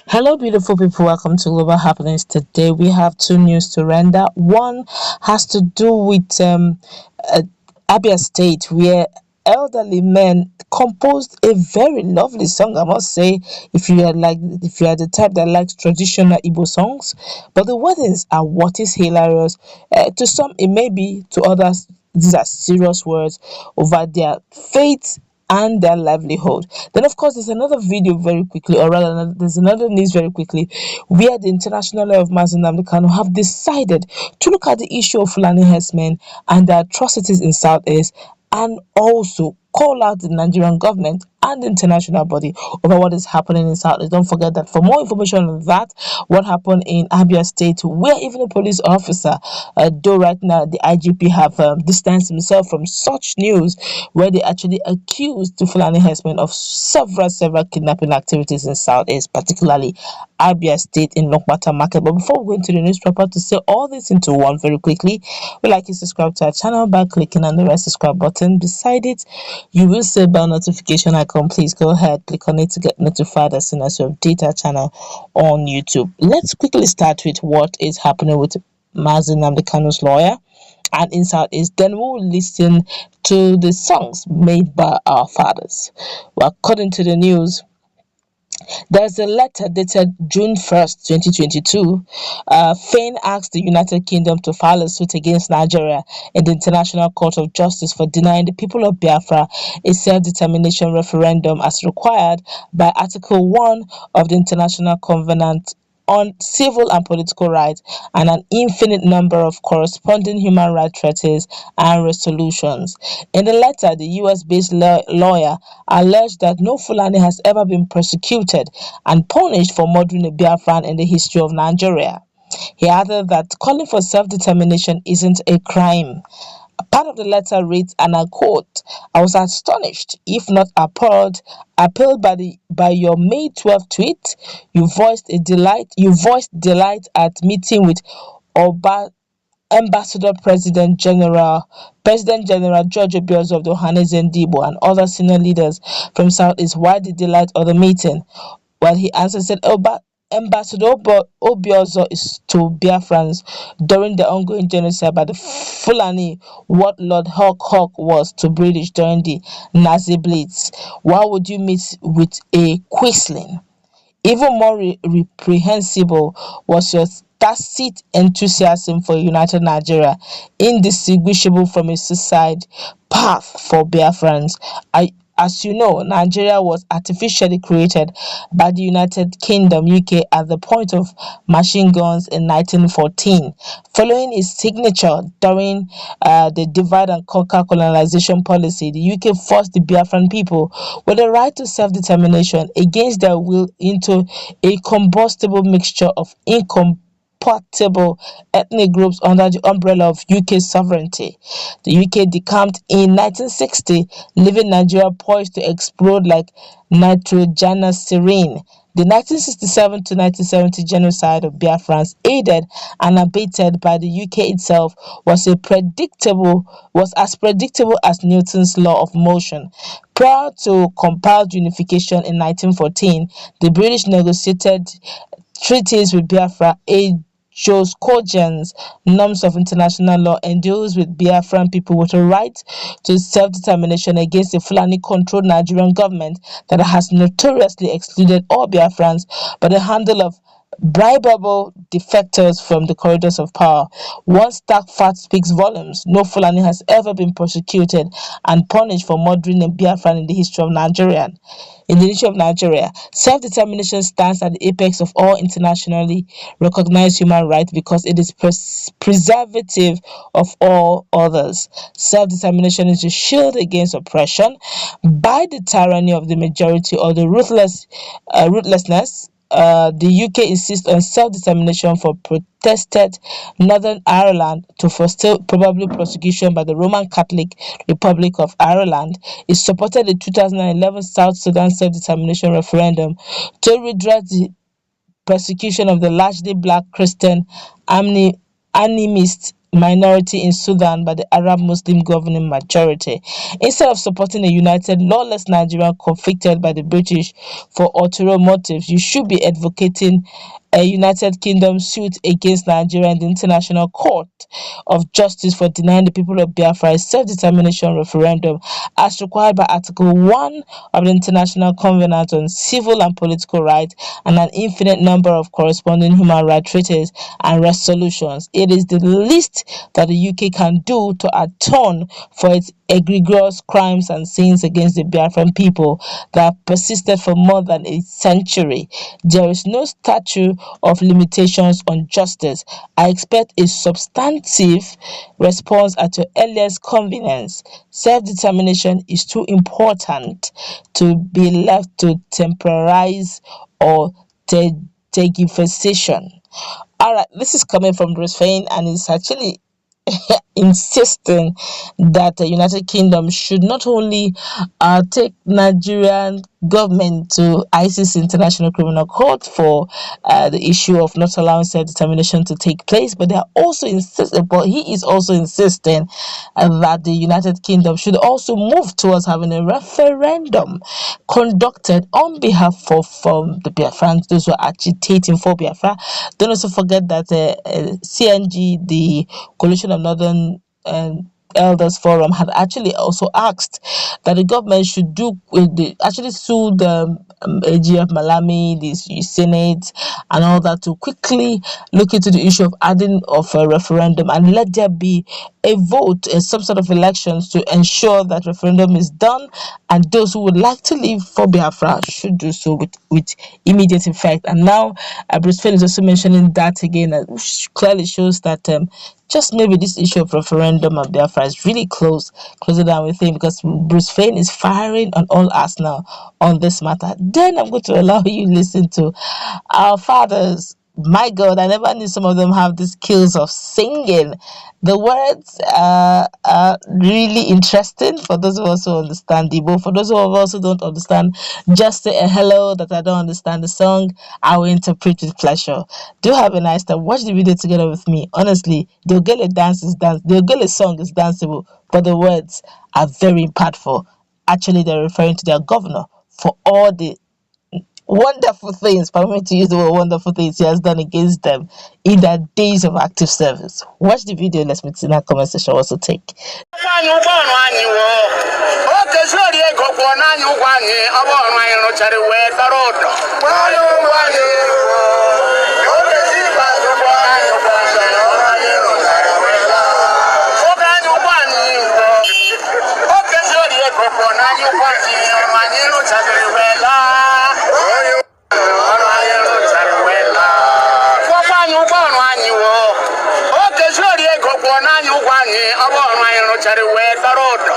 Hello, beautiful people. Welcome to Global Happenings. Today, we have two news to render. One has to do with uh, Abia State, where elderly men composed a very lovely song. I must say, if you are the type that likes traditional Igbo songs, but the weddings are what is hilarious. To some, it may be; to others, these are serious words over their faith and their livelihood. Then, of course, there's another video very quickly, or rather, there's another news very quickly, where the international law of Mazi Nnamdi Kanu have decided to look at the issue of Fulani herdsmen and the atrocities in Southeast, and also call out the Nigerian government and the international body over what is happening in Southeast. Don't forget that for more information on that, what happened in Abia State, where even a police officer, though right now the IGP have distanced himself from such news, where they actually accused the Fulani herdsmen of several kidnapping activities in Southeast, particularly Abia State in Lokmata Market. But before we go into the news proper, to say all this into one very quickly, we'd like you to subscribe to our channel by clicking on the red subscribe button. Beside it, you will see a bell notification icon. Please go ahead, click on it to get notified as soon as you update our channel on YouTube. Let's quickly start with what is happening with Mazi Nnamdi Kanu's lawyer and in Southeast. Then we will listen to the songs made by our fathers. Well, according to the news, there's a letter dated June 1st, 2022. Fain asked the United Kingdom to file a suit against Nigeria in the International Court of Justice for denying the people of Biafra a self-determination referendum as required by Article 1 of the International Covenant on civil and political rights and an infinite number of corresponding human rights treaties and resolutions. In the letter, the US-based lawyer alleged that no Fulani has ever been persecuted and punished for murdering a Biafran in the history of Nigeria. He added that calling for self-determination isn't a crime. Part of the letter reads, and I quote, "I was astonished, if not appalled by your May 12th tweet. You voiced delight at meeting with Oba Ambassador President General Tr0uble of the Ohanaeze and other senior leaders from Southeast. Why the delight of the meeting?" Well, he answered, said, Ambassador Obiozor is to Biafrans during the ongoing genocide by the Fulani what Lord Hawk was to British during the Nazi Blitz. Why would you meet with a Quisling? Even more reprehensible was your tacit enthusiasm for a united Nigeria, indistinguishable from a suicide path for Biafrans. As you know, Nigeria was artificially created by the United Kingdom (UK) at the point of machine guns in 1914. Following its signature during the divide and conquer colonization policy, the UK forced the Biafran people with the right to self-determination against their will into a combustible mixture of incompatible ethnic groups under the umbrella of UK sovereignty. The UK decamped in 1960, leaving Nigeria poised to explode like nitrogenous sarin. The 1967 to 1970 genocide of Biafrans, aided and abated by the UK itself, was as predictable as Newton's law of motion. Prior to compiled unification in 1914, the British negotiated treaties with Biafra, a Joscogians norms of international law endues with Biafran people with a right to self-determination against the Fulani-controlled Nigerian government that has notoriously excluded all Biafrans by the handle of bribable defectors from the corridors of power. One stark fact speaks volumes. No Fulani has ever been prosecuted and punished for murdering a Biafran in the history of Nigeria. In the history of Nigeria, self-determination stands at the apex of all internationally recognized human rights because it is preservative of all others. Self-determination is a shield against oppression by the tyranny of the majority or the ruthlessness. The UK insists on self-determination for protested Northern Ireland to forestall probable prosecution by the Roman Catholic Republic of Ireland. It supported the 2011 South Sudan self-determination referendum to redress the persecution of the largely black Christian animist minority in Sudan by the Arab Muslim governing majority. Instead of supporting a united, lawless Nigeria convicted by the British for ulterior motives, you should be advocating a United Kingdom suit against Nigeria in the International Court of Justice for denying the people of Biafra a self-determination referendum as required by Article 1 of the International Covenant on Civil and Political Rights and an infinite number of corresponding human rights treaties and resolutions. It is the least that the UK can do to atone for its egregious crimes and sins against the Biafran people that have persisted for more than a century. There is no statute of limitations on justice. I expect a substantive response at your earliest convenience. Self-determination is too important to be left to temporize or tergiversation. All right, this is coming from Bruce Fain, and it's actually insisting that the United Kingdom should not only take Nigerian government to ICC International Criminal Court for the issue of not allowing self-determination to take place, but they are also insisting, but he is also insisting that the United Kingdom should also move towards having a referendum conducted on behalf of the Biafrans, those who are agitating for Biafra. Don't also forget that CNG, the Coalition of Northern Elders Forum, had actually also asked that the government should actually sue the AGF Malami, the Senate, and all that to quickly look into the issue of adding of a referendum and let there be a vote, some sort of elections to ensure that referendum is done, and those who would like to leave for Biafra should do so with immediate effect. And now Bruce Fain is also mentioning that again, which clearly shows that just maybe this issue of referendum on Biafra is really closer than we think, because Bruce Fain is firing on all arsenal on this matter. Then I'm going to allow you listen to our fathers. My God, I never knew some of them have the skills of singing. The words are really interesting for those of us who understand Igbo. For those of us who don't understand, just say a hello that I don't understand the song. I will interpret with pleasure. Do have a nice time. Watch the video together with me. Honestly, the Ogele dance is dance. The Ogele song is danceable, but the words are very impactful. Actually, they're referring to their governor for all the wonderful things, permit me to use the word wonderful things he has done against them in their days of active service. Watch the video. Let's meet in that comment section also take. Tr0uble